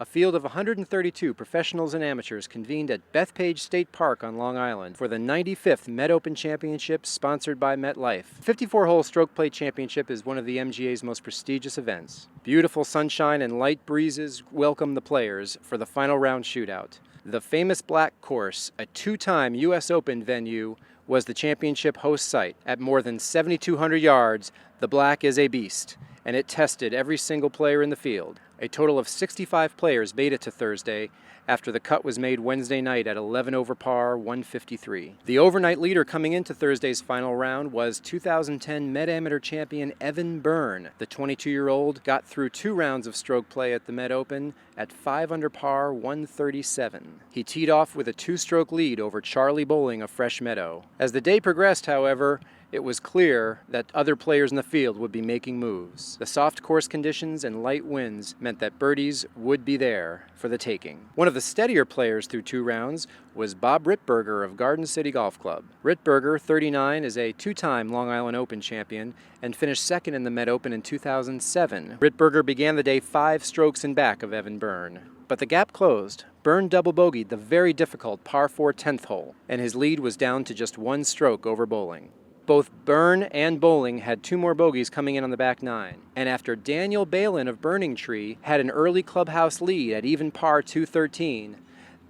A field of 132 professionals and amateurs convened at Bethpage State Park on Long Island for the 95th Met Open Championship sponsored by MetLife. The 54-hole stroke play championship is one of the MGA's most prestigious events. Beautiful sunshine and light breezes welcome the players for the final round shootout. The famous Black Course, a two-time U.S. Open venue, was the championship host site. At more than 7,200 yards, the Black is a beast, and it tested every single player in the field. A total of 65 players made it to Thursday after the cut was made Wednesday night at 11 over par, 153. The overnight leader coming into Thursday's final round was 2010 Met Amateur champion Evan Byrne. The 22-year-old got through 2 rounds of stroke play at the Met Open at 5 under par, 137. He teed off with a 2-stroke lead over Charlie Bowling of Fresh Meadow. As the day progressed, however, it was clear that other players in the field would be making moves. The soft course conditions and light winds meant that birdies would be there for the taking. One of the steadier players through 2 rounds was Bob Rittberger of Garden City Golf Club. Rittberger, 39, is a 2-time Long Island Open champion and finished second in the Met Open in 2007. Rittberger began the day 5 strokes in back of Evan Byrne. But the gap closed. Byrne double bogeyed the very difficult par 4 10th hole, and his lead was down to just 1 stroke over Bowling. Both Byrne and Bowling had 2 more bogeys coming in on the back 9. And after Daniel Balin of Burning Tree had an early clubhouse lead at even par 213,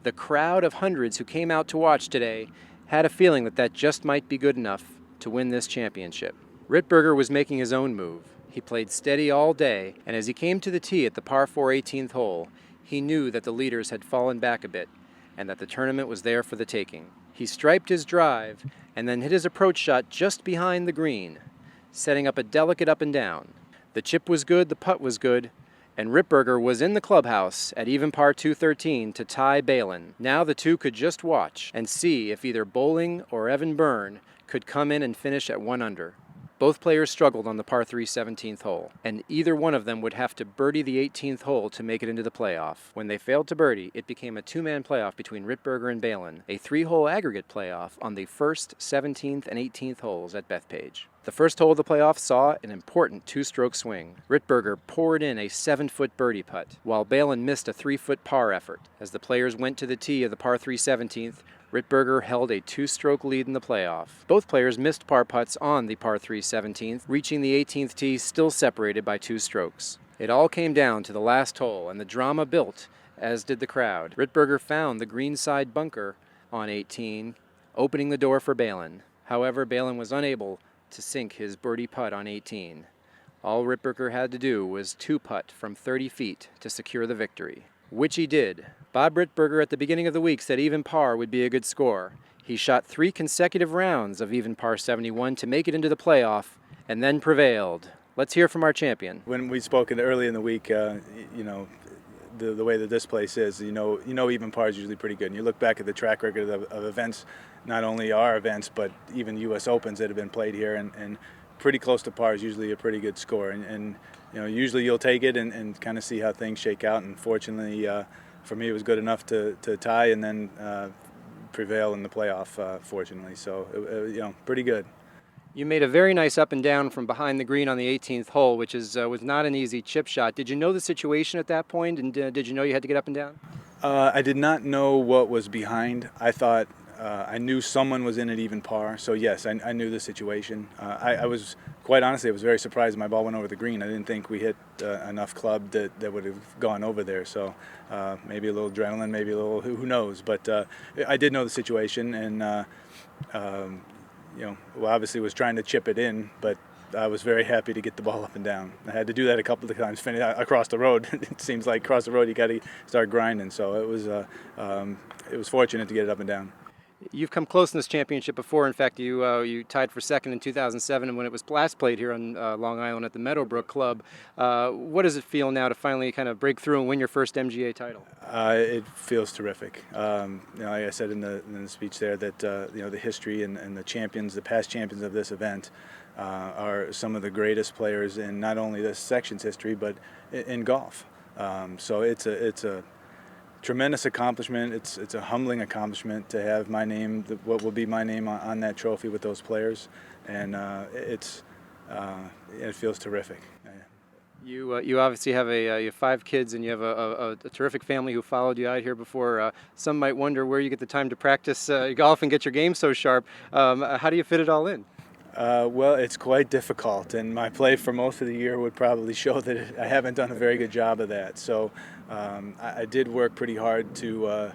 the crowd of hundreds who came out to watch today had a feeling that just might be good enough to win this championship. Rittberger was making his own move. He played steady all day, and as he came to the tee at the par 4 18th hole, he knew that the leaders had fallen back a bit and that the tournament was there for the taking. He striped his drive and then hit his approach shot just behind the green, setting up a delicate up and down. The chip was good, the putt was good, and Rittberger was in the clubhouse at even par 213 to tie Balin. Now the two could just watch and see if either Bowling or Evan Byrne could come in and finish at 1 under. Both players struggled on the par 3 17th hole, and either one of them would have to birdie the 18th hole to make it into the playoff. When they failed to birdie, it became a 2-man playoff between Rittberger and Balin, a 3-hole aggregate playoff on the 1st, 17th, and 18th holes at Bethpage. The first hole of the playoff saw an important 2-stroke swing. Rittberger poured in a 7-foot birdie putt, while Balin missed a 3-foot par effort. As the players went to the tee of the par 3 17th, Rittberger held a 2-stroke lead in the playoff. Both players missed par putts on the par 3 17th, reaching the 18th tee still separated by 2 strokes. It all came down to the last hole, and the drama built, as did the crowd. Rittberger found the greenside bunker on 18, opening the door for Balin. However, Balin was unable to sink his birdie putt on 18. All Rittberger had to do was 2-putt from 30 feet to secure the victory, which he did. Bob Rittberger at the beginning of the week said even par would be a good score. He shot 3 consecutive rounds of even par 71 to make it into the playoff, and then prevailed. Let's hear from our champion. When we spoke early in the week, the way that this place is, even par is usually pretty good. And you look back at the track record of events, not only our events, but even U.S. Opens that have been played here, and pretty close to par is usually a pretty good score. And usually you'll take it and kind of see how things shake out. And fortunately, for me, it was good enough to tie and then prevail in the playoff, fortunately. So, pretty good. You made a very nice up and down from behind the green on the 18th hole, which was not an easy chip shot. Did you know the situation at that point, and did you know you had to get up and down? I did not know what was behind. I thought I knew someone was in at even par, so yes, I knew the situation. I was, quite honestly, I was very surprised my ball went over the green. I didn't think we hit enough club that would have gone over there, so maybe a little adrenaline, maybe a little, who knows, but I did know the situation, and obviously was trying to chip it in, but I was very happy to get the ball up and down. I had to do that a couple of times across the road. It seems like across the road you got to start grinding, so it was fortunate to get it up and down. You've come close in this championship before. In fact, you tied for second in 2007, and when it was last played here on Long Island at the Meadowbrook Club. What does it feel now to finally kind of break through and win your first MGA title? It feels terrific. Like I said in the speech there, that the history and the champions, the past champions of this event, are some of the greatest players in not only this section's history, but in golf. So it's a tremendous accomplishment. It's a humbling accomplishment to have my name, what will be my name on that trophy with those players, and it feels terrific. You obviously have you have 5 kids and you have a terrific family who followed you out here before. Some might wonder where you get the time to practice golf and get your game so sharp. How do you fit it all in? Well, it's quite difficult, and my play for most of the year would probably show that I haven't done a very good job of that. So I did work pretty hard to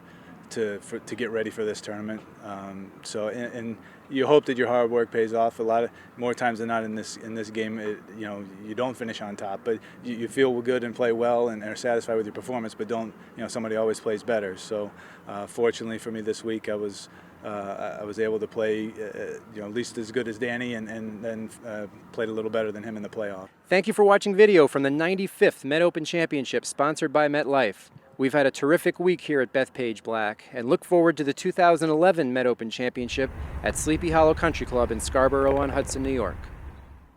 get ready for this tournament. And you hope that your hard work pays off. A lot of more times than not in this game, you don't finish on top, but you feel good and play well and are satisfied with your performance. But don't somebody always plays better. So fortunately for me this week, I was able to play at least as good as Danny, and then played a little better than him in the playoff. Thank you for watching video from the 95th Met Open Championship, sponsored by MetLife. We've had a terrific week here at Bethpage Black, and look forward to the 2011 Met Open Championship at Sleepy Hollow Country Club in Scarborough-on-Hudson, New York.